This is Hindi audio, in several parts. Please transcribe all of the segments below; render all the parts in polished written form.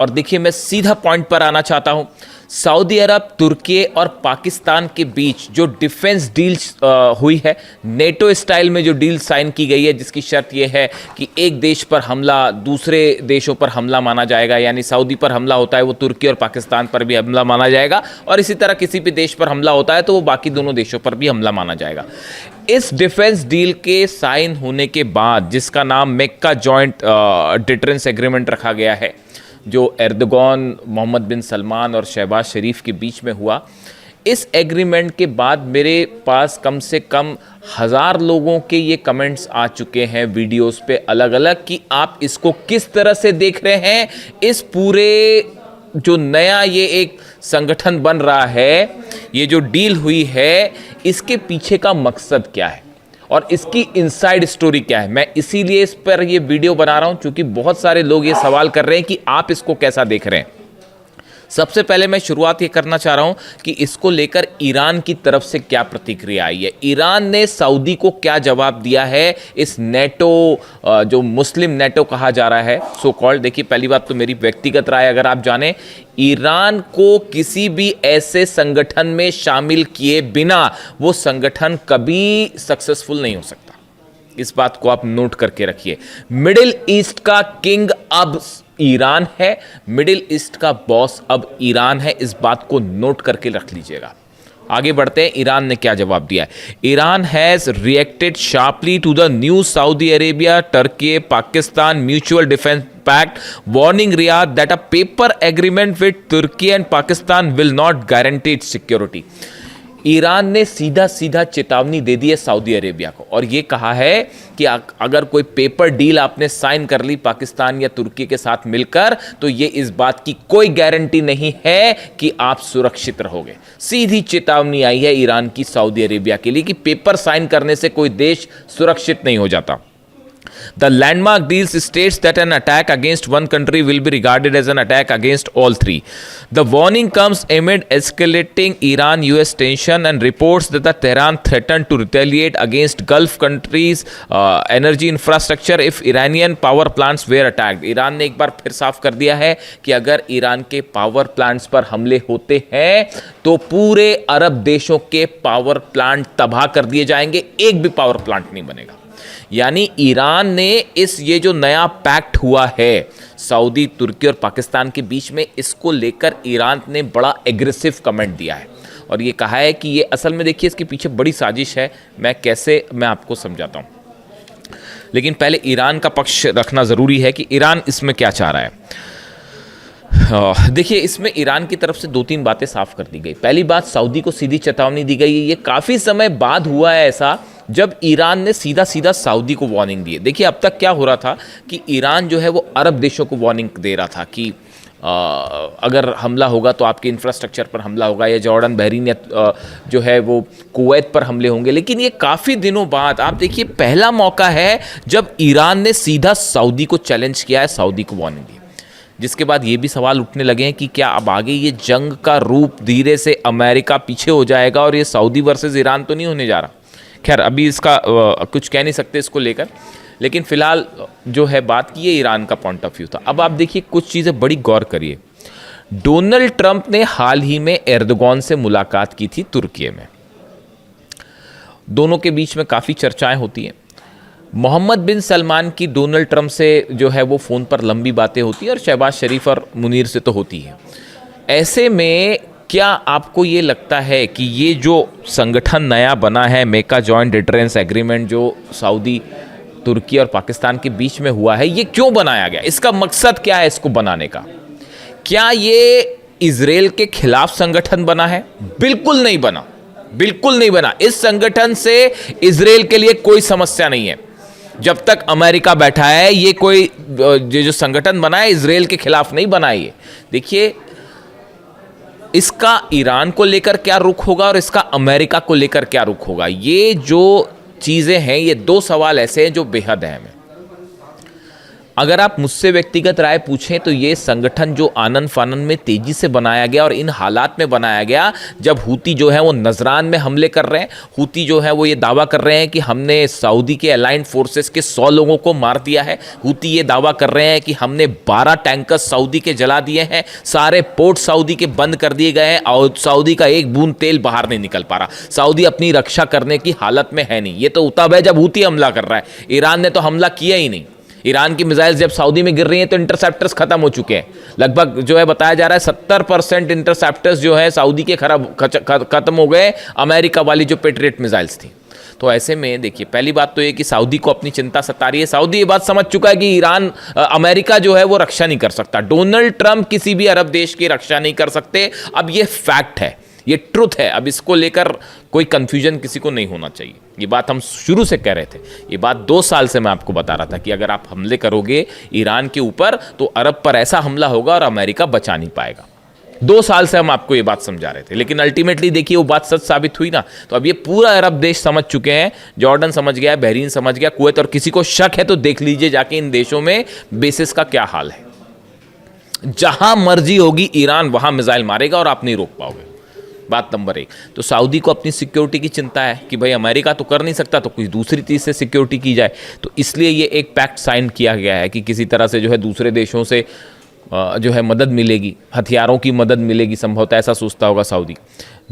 और देखिए मैं सीधा पॉइंट पर आना चाहता हूं। सऊदी अरब, तुर्की और पाकिस्तान के बीच जो डिफेंस डील हुई है, नेटो स्टाइल में जो डील साइन की गई है, जिसकी शर्त यह है कि एक देश पर हमला दूसरे देशों पर हमला माना जाएगा, यानी सऊदी पर हमला होता है वो तुर्की और पाकिस्तान पर भी हमला माना जाएगा, और इसी तरह किसी भी देश पर हमला होता है तो वो बाकी दोनों देशों पर भी हमला माना जाएगा। इस डिफेंस डील के साइन होने के बाद, जिसका नाम मेक्का जॉइंट डिटरेंस एग्रीमेंट रखा गया है, जो एर्दोगन, मोहम्मद बिन सलमान और शहबाज शरीफ के बीच में हुआ, इस एग्रीमेंट के बाद मेरे पास कम से कम 1000 लोगों के ये कमेंट्स आ चुके हैं वीडियोस पे अलग अलग, कि आप इसको किस तरह से देख रहे हैं। इस पूरे जो नया ये एक संगठन बन रहा है, ये जो डील हुई है, इसके पीछे का मकसद क्या है और इसकी इनसाइड स्टोरी क्या है। मैं इसीलिए इस पर ये वीडियो बना रहा हूं, क्योंकि बहुत सारे लोग ये सवाल कर रहे हैं कि आप इसको कैसा देख रहे हैं। सबसे पहले मैं शुरुआत ये करना चाह रहा हूं कि इसको लेकर ईरान की तरफ से क्या प्रतिक्रिया आई है, ईरान ने सऊदी को क्या जवाब दिया है इस नेटो, जो मुस्लिम नेटो कहा जा रहा है सो कॉल्ड। देखिए पहली बात तो मेरी व्यक्तिगत राय अगर आप जानें, ईरान को किसी भी ऐसे संगठन में शामिल किए बिना वो संगठन कभी सक्सेसफुल नहीं हो सकता। इस बात को आप नोट करके रखिए। मिडिल ईस्ट का किंग अब ईरान है, मिडिल ईस्ट का बॉस अब ईरान है, इस बात को नोट करके रख लीजिएगा। आगे बढ़ते हैं, ईरान ने क्या जवाब दिया है। Iran has reacted sharply to the new Saudi Arabia Turkey Pakistan mutual defence pact, warning Riyadh that a paper agreement with Turkey and Pakistan will not guarantee its security. Iran ने सीधा सीधा चेतावनी दे दी है सऊदी अरेबिया को, और ये कहा है कि अगर कोई पेपर डील आपने साइन कर ली पाकिस्तान या तुर्की के साथ मिलकर, तो ये इस बात की कोई गारंटी नहीं है कि आप सुरक्षित रहोगे। सीधी चेतावनी आई है ईरान की सऊदी अरेबिया के लिए कि पेपर साइन करने से कोई देश सुरक्षित नहीं हो जाता। The landmark deals states that an attack against one country will be regarded as an attack against all three. The warning comes amid escalating Iran-US tension and reports that the Tehran threatened to retaliate against Gulf countries' energy infrastructure if Iranian power plants were attacked. Iran ने एक बार फिर साफ कर दिया है कि अगर ईरान के पावर प्लांट्स पर हमले होते हैं तो पूरे अरब देशों के पावर प्लांट तबाह कर दिए जाएंगे, एक भी पावर प्लांट नहीं बनेगा। यानी ईरान ने इस ये जो नया पैक्ट हुआ है सऊदी, तुर्की और पाकिस्तान के बीच में, इसको लेकर ईरान ने बड़ा एग्रेसिव कमेंट दिया है और ये कहा है कि ये असल में, देखिए इसके पीछे बड़ी साजिश है। मैं आपको समझाता हूं, लेकिन पहले ईरान का पक्ष रखना ज़रूरी है कि ईरान इसमें क्या चाह रहा है। देखिए इसमें ईरान की तरफ से 2-3 बातें साफ कर दी गई। पहली बात, सऊदी को सीधी चेतावनी दी गई है। ये काफ़ी समय बाद हुआ है ऐसा जब ईरान ने सीधा सीधा सऊदी को वार्निंग दी है। देखिए अब तक क्या हो रहा था कि ईरान जो है वो अरब देशों को वार्निंग दे रहा था कि अगर हमला होगा तो आपके इंफ्रास्ट्रक्चर पर हमला होगा, या जॉर्डन, बहरीन, या जो है वो कुवैत पर हमले होंगे। लेकिन ये काफ़ी दिनों बाद, आप देखिए पहला मौका है जब ईरान ने सीधा सऊदी को चैलेंज किया है, सऊदी को वार्निंग दी। जिसके बाद ये भी सवाल उठने लगे हैं कि क्या अब आगे ये जंग का रूप धीरे से अमेरिका पीछे हो जाएगा और ये सऊदी वर्सेस ईरान तो नहीं होने जा रहा। खैर अभी इसका कुछ कह नहीं सकते इसको लेकर, लेकिन फिलहाल जो है बात की, ये ईरान का पॉइंट ऑफ व्यू था। अब आप देखिए कुछ चीज़ें बड़ी गौर करिए। डोनाल्ड ट्रंप ने हाल ही में एर्दोगन से मुलाकात की थी तुर्की में। दोनों के बीच में काफ़ी चर्चाएं होती हैं। मोहम्मद बिन सलमान की डोनाल्ड ट्रंप से जो है वो फ़ोन पर लंबी बातें होती हैं, और शहबाज शरीफ और मुनीर से तो होती है। ऐसे में क्या आपको ये लगता है कि ये जो संगठन नया बना है, मेका जॉइंट डिटरेंस एग्रीमेंट, जो सऊदी, तुर्की और पाकिस्तान के बीच में हुआ है, ये क्यों बनाया गया? इसका मकसद क्या है इसको बनाने का? क्या ये इजराइल के खिलाफ संगठन बना है? बिल्कुल नहीं बना, बिल्कुल नहीं बना। इस संगठन से इजराइल के लिए कोई समस्या नहीं है। जब तक अमेरिका बैठा है, ये कोई जो संगठन बना है इजराइल के खिलाफ नहीं बना है। देखिए इसका ईरान को लेकर क्या रुख होगा और इसका अमेरिका को लेकर क्या रुख होगा, ये जो चीज़ें हैं, ये 2 सवाल ऐसे हैं जो बेहद अहम हैं। अगर आप मुझसे व्यक्तिगत राय पूछें तो ये संगठन जो आनन फानन में तेजी से बनाया गया और इन हालात में बनाया गया जब हूती जो है वो नजरान में हमले कर रहे हैं, हूती जो है वो ये दावा कर रहे हैं कि हमने सऊदी के अलाइंड फोर्सेस के 100 लोगों को मार दिया है, हूती ये दावा कर रहे हैं कि हमने 12 टैंकर सऊदी के जला दिए हैं, सारे पोर्ट सऊदी के बंद कर दिए गए हैं और सऊदी का एक बूंद तेल बाहर नहीं निकल पा रहा, सऊदी अपनी रक्षा करने की हालत में है नहीं। ये तो तब है जब हूती हमला कर रहा है, ईरान ने तो हमला किया ही नहीं। ईरान की मिसाइल्स जब सऊदी में गिर रही हैं तो इंटरसेप्टर्स खत्म हो चुके हैं, लगभग जो है बताया जा रहा है 70% इंटरसेप्टर्स जो है सऊदी के खत्म हो गए, अमेरिका वाली जो पेट्रियट मिसाइल्स थी। तो ऐसे में देखिए, पहली बात तो ये कि सऊदी को अपनी चिंता सता रही है, सऊदी ये बात समझ चुका है कि ईरान अमेरिका जो है वो रक्षा नहीं कर सकता, डोनाल्ड ट्रंप किसी भी अरब देश की रक्षा नहीं कर सकते। अब ये फैक्ट है, ये ट्रुथ है, अब इसको लेकर कोई कंफ्यूजन किसी को नहीं होना चाहिए। ये बात हम शुरू से कह रहे थे, ये बात 2 साल से मैं आपको बता रहा था कि अगर आप हमले करोगे ईरान के ऊपर तो अरब पर ऐसा हमला होगा और अमेरिका बचा नहीं पाएगा। 2 साल से हम आपको ये बात समझा रहे थे, लेकिन अल्टीमेटली देखिए वो बात सच साबित हुई ना। तो अब ये पूरा अरब देश समझ चुके हैं, जॉर्डन समझ गया, बहरीन समझ गया, कुवैत, और किसी को शक है तो देख लीजिए जाके इन देशों में बेसिस का क्या हाल है। जहां मर्जी होगी ईरान वहां मिसाइल मारेगा और आप नहीं रोक पाओगे। बात नंबर 1। तो सऊदी को अपनी सिक्योरिटी की चिंता है कि भाई अमेरिका तो कर नहीं सकता तो कोई दूसरी चीज़ से सिक्योरिटी की जाए, तो इसलिए ये एक पैक्ट साइन किया गया है कि किसी तरह से जो है दूसरे देशों से जो है मदद मिलेगी, हथियारों की मदद मिलेगी, संभवतः ऐसा सोचता होगा सऊदी।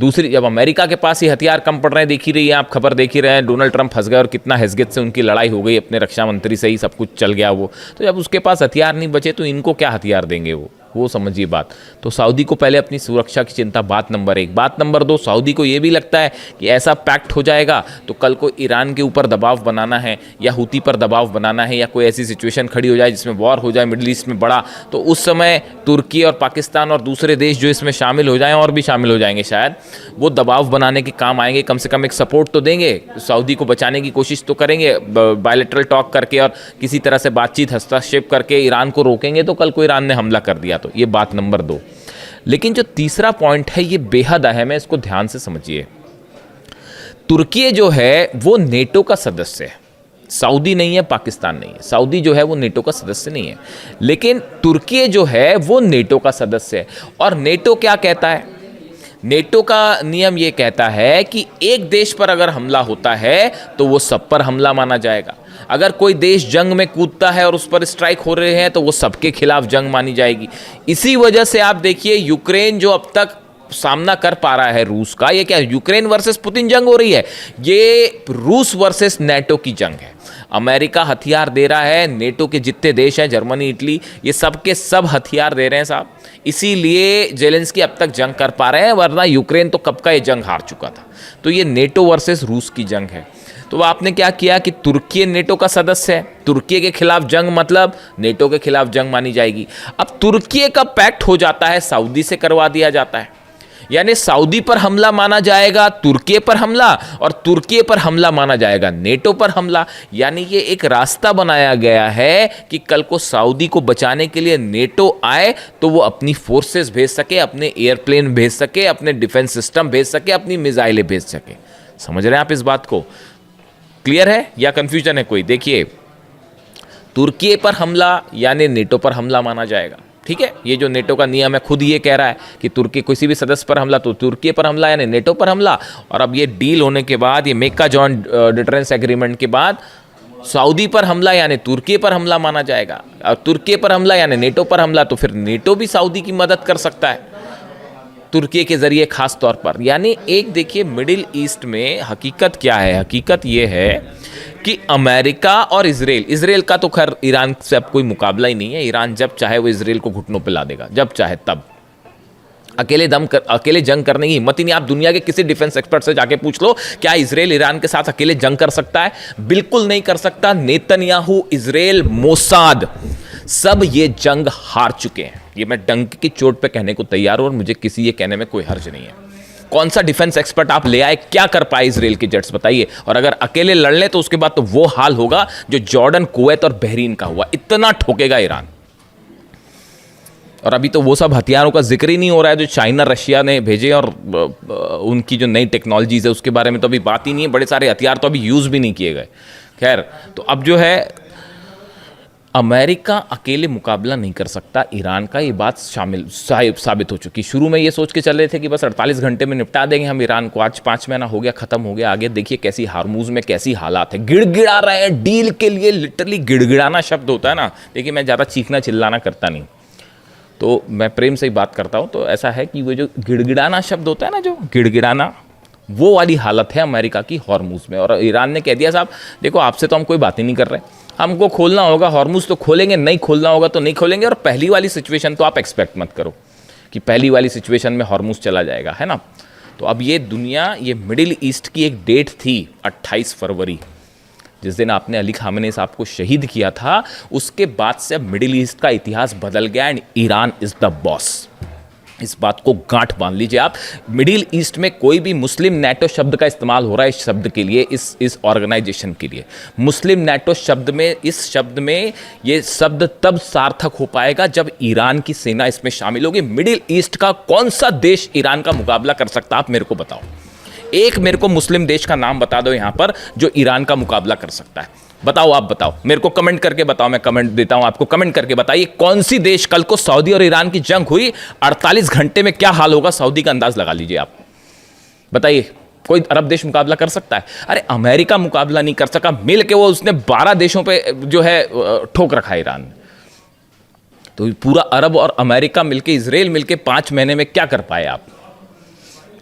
दूसरी, जब अमेरिका के पास ही हथियार कम पड़ रहे हैं, देख ही रही है आप, खबर देख ही रहे हैं, डोनाल्ड ट्रंप फंस गए और कितना हैसगत से उनकी लड़ाई हो गई, अपने रक्षा मंत्री से ही सब कुछ चल गया वो। तो जब उसके पास हथियार नहीं बचे तो इनको क्या हथियार देंगे वो समझिए बात। तो सऊदी को पहले अपनी सुरक्षा की चिंता, बात नंबर 1। बात नंबर 2, सऊदी को ये भी लगता है कि ऐसा पैक्ट हो जाएगा तो कल को ईरान के ऊपर दबाव बनाना है या हूती पर दबाव बनाना है या कोई ऐसी सिचुएशन खड़ी हो जाए जिसमें वॉर हो जाए मिडिल ईस्ट में बड़ा, तो उस समय तुर्की और पाकिस्तान और दूसरे देश जो इसमें शामिल हो जाएं, और भी शामिल हो जाएंगे शायद, वो दबाव बनाने के काम आएंगे, कम से कम एक सपोर्ट तो देंगे, सऊदी को बचाने की कोशिश तो करेंगे, बायलैटरल टॉक करके और किसी तरह से बातचीत, हस्तक्षेप करके ईरान को रोकेंगे तो कल को ईरान ने हमला कर दिया। तो ये बात नंबर 2। लेकिन जो तीसरा पॉइंट है ये बेहद अहम है, इसको ध्यान से समझिए। तुर्की जो है वो नेटो का सदस्य है, सऊदी नहीं है, पाकिस्तान नहीं है। सऊदी जो है वो नेटो का सदस्य नहीं है, लेकिन तुर्की जो है वो नेटो का सदस्य है। और नेटो क्या कहता है? नेटो का नियम ये कहता है कि एक देश पर अगर हमला होता है तो वो सब पर हमला माना जाएगा। अगर कोई देश जंग में कूदता है और उस पर स्ट्राइक हो रहे हैं तो वो सबके खिलाफ जंग मानी जाएगी। इसी वजह से आप देखिए यूक्रेन जो अब तक सामना कर पा रहा है रूस का, ये क्या यूक्रेन वर्सेस पुतिन जंग हो रही है? ये रूस वर्सेस नेटो की जंग है। अमेरिका हथियार दे रहा है, नेटो के जितने देश हैं, जर्मनी, इटली, ये सब के सब हथियार दे रहे हैं साहब। इसीलिए जेलेंस्की अब तक जंग कर पा रहे हैं, वरना यूक्रेन तो कब का ये जंग हार चुका था। तो ये नेटो वर्सेस रूस की जंग है। तो आपने क्या किया कि तुर्की नेटो का सदस्य है, तुर्की के खिलाफ जंग मतलब नेटो के खिलाफ जंग मानी जाएगी। अब तुर्की का पैक्ट हो जाता है, सऊदी से करवा दिया जाता है, यानी सऊदी पर हमला माना जाएगा तुर्की पर हमला, और तुर्की पर हमला माना जाएगा नेटो पर हमला। यानी ये एक रास्ता बनाया गया है कि कल को सऊदी को बचाने के लिए नेटो आए तो वो अपनी फोर्सेस भेज सके, अपने एयरप्लेन भेज सके, अपने डिफेंस सिस्टम भेज सके, अपनी मिसाइलें भेज सके। समझ रहे हैं आप इस बात को? क्लियर है या कंफ्यूजन है कोई? देखिए, तुर्की पर हमला यानी नेटो पर हमला माना जाएगा, ठीक है। ये जो नेटो का नियम है खुद ये कह रहा है कि तुर्की किसी भी सदस्य पर हमला तो तुर्की पर हमला यानी नेटो पर हमला। और अब ये डील होने के बाद, ये मेका जॉन डिटरेंस एग्रीमेंट के बाद, सऊदी पर हमला यानी तुर्की पर हमला माना जाएगा, और तुर्की पर हमला यानी नेटो पर हमला, तो फिर नेटो भी सऊदी की मदद कर सकता है तुर्की के जरिए खास तौर पर। यानी एक देखिए, मिडिल ईस्ट में हकीकत क्या है? हकीकत ये है कि अमेरिका और इजराइल का तो खैर ईरान से अब कोई मुकाबला ही नहीं है। ईरान जब चाहे वो इजराइल को घुटनों पे ला देगा, जब चाहे तब। अकेले जंग करने की हिम्मत ही नहीं। आप दुनिया के किसी डिफेंस एक्सपर्ट से जाके पूछ लो, क्या इजराइल ईरान के साथ अकेले जंग कर सकता है? बिल्कुल नहीं कर सकता। नेतन्याहू, इजराइल, मोसाद, सब ये जंग हार चुके हैं। ये मैं डंक की चोट पे कहने को तैयार हूं और मुझे किसी ये कहने में कोई हर्ज नहीं है। कौन सा डिफेंस एक्सपर्ट आप ले आए, क्या कर पाए इजराइल के जेट्स, बताइए। और अगर अकेले लड़ लें तो उसके बाद तो वो हाल होगा जो जॉर्डन, कुवैत और बहरीन का हुआ। इतना ठोकेगा ईरान। और अभी तो वो सब हथियारों का जिक्र ही नहीं हो रहा है जो चाइना, रशिया ने भेजे, और उनकी जो नई टेक्नोलॉजीज है उसके बारे में तो अभी बात ही नहीं है। बड़े सारे हथियार तो अभी यूज भी नहीं किए गए। खैर, तो अब जो है अमेरिका अकेले मुकाबला नहीं कर सकता ईरान का, ये बात साबित हो चुकी। शुरू में ये सोच के चल रहे थे कि बस 48 घंटे में निपटा देंगे हम ईरान को, आज 5 महीना हो गया, खत्म हो गया। आगे देखिए कैसी हार्मूज में कैसी हालात है, गिड़गिड़ा रहे हैं डील के लिए। लिटरली गिड़गिड़ाना शब्द होता है ना, देखिए मैं ज़्यादा चीखना चिल्लाना करता नहीं, तो मैं प्रेम से ही बात करता हूँ। तो ऐसा है कि वो जो गिड़गिड़ाना शब्द होता है ना, जो गिड़गिड़ाना, वो वाली हालत है अमेरिका की हॉर्मूज में। और ईरान ने कह दिया साहब देखो आपसे तो हम कोई बात ही नहीं कर रहे, हमको खोलना होगा हॉर्मूज तो खोलेंगे, नहीं खोलना होगा तो नहीं खोलेंगे। और पहली वाली सिचुएशन तो आप एक्सपेक्ट मत करो कि पहली वाली सिचुएशन में हॉर्मूज चला जाएगा, है ना। तो अब ये दुनिया, ये मिडिल ईस्ट की एक डेट थी 28 फरवरी, जिस दिन आपने अली खामेनी साहब को शहीद किया था, उसके बाद से अब मिडिल ईस्ट का इतिहास बदल गया and Iran is the boss. इस बात को गांठ बांध लीजिए आप। मिडिल ईस्ट में कोई भी मुस्लिम नेटो शब्द का इस्तेमाल हो रहा है इस शब्द के लिए, इस ऑर्गेनाइजेशन के लिए। मुस्लिम नेटो शब्द में, इस शब्द में ये शब्द तब सार्थक हो पाएगा जब ईरान की सेना इसमें शामिल होगी। मिडिल ईस्ट का कौन सा देश ईरान का मुकाबला कर सकता है, आप मेरे को बताओ। एक मेरे को मुस्लिम देश का नाम बता दो यहां पर जो ईरान का मुकाबला कर सकता है, बताओ, आप बताओ मेरे को, कमेंट करके बताओ, मैं कमेंट देता हूं आपको, कमेंट करके बताइए कौन सी देश, कल को सऊदी और ईरान की जंग हुई, 48 घंटे में क्या हाल होगा सऊदी का अंदाज लगा लीजिए आप, बताइए कोई अरब देश मुकाबला कर सकता है? अरे अमेरिका मुकाबला नहीं कर सका, मिल के वो उसने 12 देशों पे जो है ठोक रखा है ईरान ने। तो पूरा अरब और अमेरिका मिलके, इजराइल मिलके 5 महीने में क्या कर पाए आप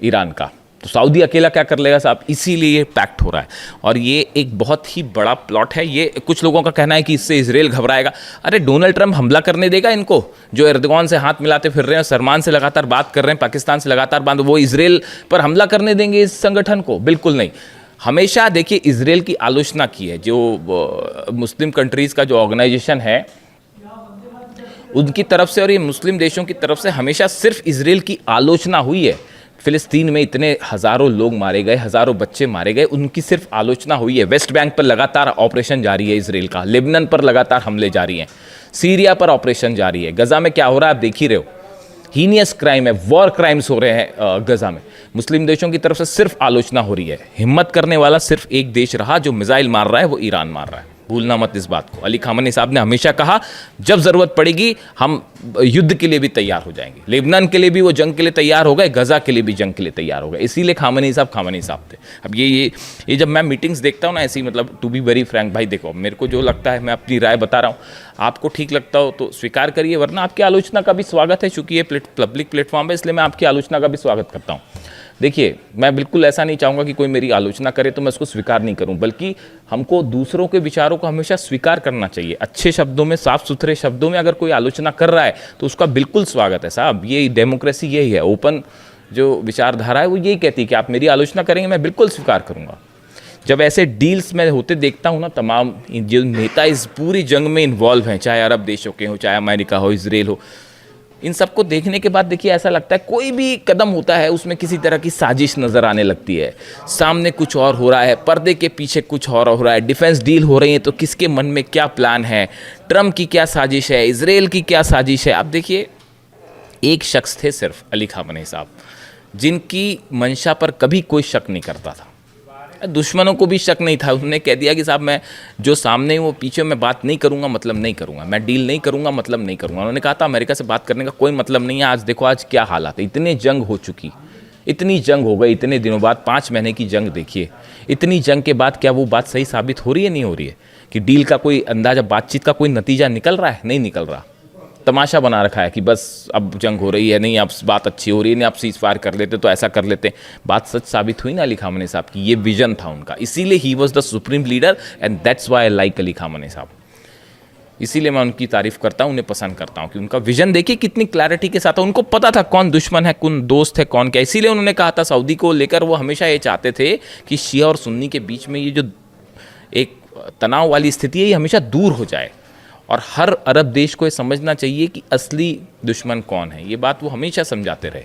ईरान का? तो सऊदी अकेला क्या कर लेगा साहब? इसीलिए ये पैक्ट हो रहा है और ये एक बहुत ही बड़ा प्लॉट है। ये कुछ लोगों का कहना है कि इससे इजराइल घबराएगा। अरे डोनाल्ड ट्रंप हमला करने देगा इनको, जो एर्दोगान से हाथ मिलाते फिर रहे हैं, सलमान से लगातार बात कर रहे हैं, पाकिस्तान से लगातार बात, वो इजराइल पर हमला करने देंगे इस संगठन को? बिल्कुल नहीं। हमेशा देखिए इजराइल की आलोचना की है, जो मुस्लिम कंट्रीज़ का जो ऑर्गेनाइजेशन है उनकी तरफ से और ये मुस्लिम देशों की तरफ से हमेशा सिर्फ इजराइल की आलोचना हुई है। फिलिस्तीन में इतने हज़ारों लोग मारे गए, हज़ारों बच्चे मारे गए, उनकी सिर्फ आलोचना हुई है। वेस्ट बैंक पर लगातार ऑपरेशन जारी है इजराइल का, लेबनान पर लगातार हमले जारी हैं, सीरिया पर ऑपरेशन जारी है, गज़ा में क्या हो रहा है आप देख ही रहे हो, हीनियस क्राइम है, वॉर क्राइम्स हो रहे हैं गज़ा में। मुस्लिम देशों की तरफ से सिर्फ आलोचना हो रही है। हिम्मत करने वाला सिर्फ एक देश रहा जो मिसाइल मार रहा है, वो ईरान मार रहा है, भूलना मत इस बात को। अली खामेनी साहब ने हमेशा कहा जब ज़रूरत पड़ेगी हम युद्ध के लिए भी तैयार हो जाएंगे। लेबनान के लिए भी वो जंग के लिए तैयार हो गए, गज़ा के लिए भी जंग के लिए तैयार हो गए, इसीलिए खामेनी साहब थे। अब ये जब मैं मीटिंग्स देखता हूँ ना ऐसी, मतलब टू बी वेरी फ्रैंक भाई, देखो मेरे को जो लगता है मैं अपनी राय बता रहा हूँ, आपको ठीक लगता हो तो स्वीकार करिए, वरना आपकी आलोचना का भी स्वागत है। चूँकि ये पब्लिक प्लेटफॉर्म है इसलिए मैं आपकी आलोचना का भी स्वागत करता हूँ। देखिए मैं बिल्कुल ऐसा नहीं चाहूँगा कि कोई मेरी आलोचना करे तो मैं उसको स्वीकार नहीं करूँ, बल्कि हमको दूसरों के विचारों को हमेशा स्वीकार करना चाहिए। अच्छे शब्दों में, साफ सुथरे शब्दों में अगर कोई आलोचना कर रहा है तो उसका बिल्कुल स्वागत है साहब। ये डेमोक्रेसी यही है, ओपन जो विचारधारा है वो यही कहती है कि आप मेरी आलोचना करेंगे मैं बिल्कुल स्वीकार करूँगा। जब ऐसे डील्स में होते देखता हूँ ना, तमाम जो नेता इस पूरी जंग में इन्वॉल्व हैं, चाहे अरब देशों के हो, चाहे अमेरिका हो, इजराइल हो, इन सबको देखने के बाद देखिए ऐसा लगता है कोई भी कदम होता है उसमें किसी तरह की साजिश नज़र आने लगती है। सामने कुछ और हो रहा है, पर्दे के पीछे कुछ और हो रहा है, डिफेंस डील हो रही है तो किसके मन में क्या प्लान है, ट्रम्प की क्या साजिश है, इजराइल की क्या साजिश है। आप देखिए एक शख्स थे सिर्फ अली खामेनी साहब, जिनकी मंशा पर कभी कोई शक नहीं करता था, दुश्मनों को भी शक नहीं था। उन्होंने कह दिया कि साहब मैं जो सामने वो पीछे मैं बात नहीं करूंगा मतलब नहीं करूंगा, मैं डील नहीं करूंगा मतलब नहीं करूंगा। उन्होंने कहा था अमेरिका से बात करने का कोई मतलब नहीं है। आज देखो आज क्या हालात है, इतनी जंग हो चुकी, इतनी जंग हो गई इतने दिनों बाद, 5 महीने की जंग देखिए। इतनी जंग के बाद क्या वो बात सही साबित हो रही है? नहीं हो रही है कि डील का कोई अंदाजा, बातचीत का कोई नतीजा निकल रहा है? नहीं निकल रहा। तमाशा बना रखा है कि बस अब जंग हो रही है, नहीं अब बात अच्छी हो रही है, नहीं आप सीज फायर कर लेते तो ऐसा कर लेते। बात सच साबित हुई ना अली खामेनी साहब की, ये विजन था उनका, इसीलिए he was the supreme leader and that's why I like Ali Khamenei साहब। इसीलिए मैं उनकी तारीफ करता हूँ, उन्हें पसंद करता हूँ कि उनका विजन देखिए कितनी क्लैरिटी के साथ है। उनको पता था कौन दुश्मन है, कौन दोस्त है, कौन क्या। इसीलिए उन्होंने कहा था सऊदी को लेकर, वो हमेशा ये चाहते थे कि शिया और सुन्नी के बीच में ये जो एक तनाव वाली स्थिति है ये हमेशा दूर हो जाए और हर अरब देश को ये समझना चाहिए कि असली दुश्मन कौन है। ये बात वो हमेशा समझाते रहे।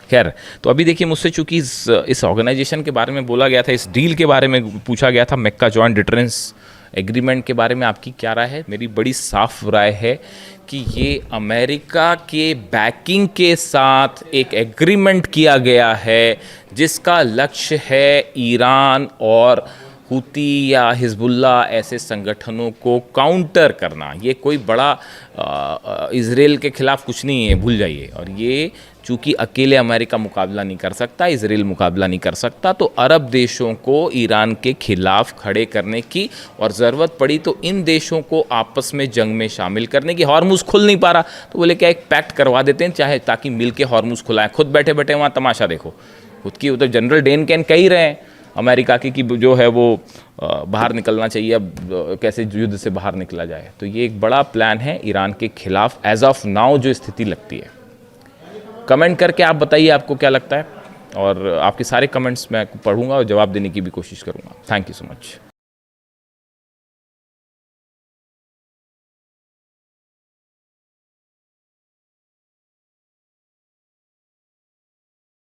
खैर, तो अभी देखिए मुझसे चूंकि इस ऑर्गेनाइजेशन के बारे में बोला गया था, इस डील के बारे में पूछा गया था, मक्का जॉइंट डिटरेंस एग्रीमेंट के बारे में आपकी क्या राय है? मेरी बड़ी साफ राय है कि ये अमेरिका के बैकिंग के साथ एक एग्रीमेंट किया गया है जिसका लक्ष्य है ईरान और हूती या हिजबुल्ला ऐसे संगठनों को काउंटर करना, ये कोई बड़ा इजराइल के खिलाफ कुछ नहीं है, भूल जाइए। और ये चूंकि अकेले अमेरिका मुकाबला नहीं कर सकता, इजराइल मुकाबला नहीं कर सकता, तो अरब देशों को ईरान के खिलाफ खड़े करने की, और ज़रूरत पड़ी तो इन देशों को आपस में जंग में शामिल करने की। हॉर्मुज़ खुल नहीं पा रहा तो बोले क्या एक पैक्ट करवा देते हैं, चाहे ताकि मिल के हॉर्मुज़ खुलाएं। खुद बैठे बैठे वहाँ तमाशा देखो, खुद की उधर जनरल डेन कैन कह ही रहे हैं अमेरिका की कि जो है वो बाहर निकलना चाहिए, अब कैसे युद्ध से बाहर निकला जाए। तो ये एक बड़ा प्लान है ईरान के खिलाफ एज ऑफ नाउ जो स्थिति लगती है। कमेंट करके आप बताइए आपको क्या लगता है, और आपके सारे कमेंट्स मैं पढ़ूंगा और जवाब देने की भी कोशिश करूंगा। Thank you so much.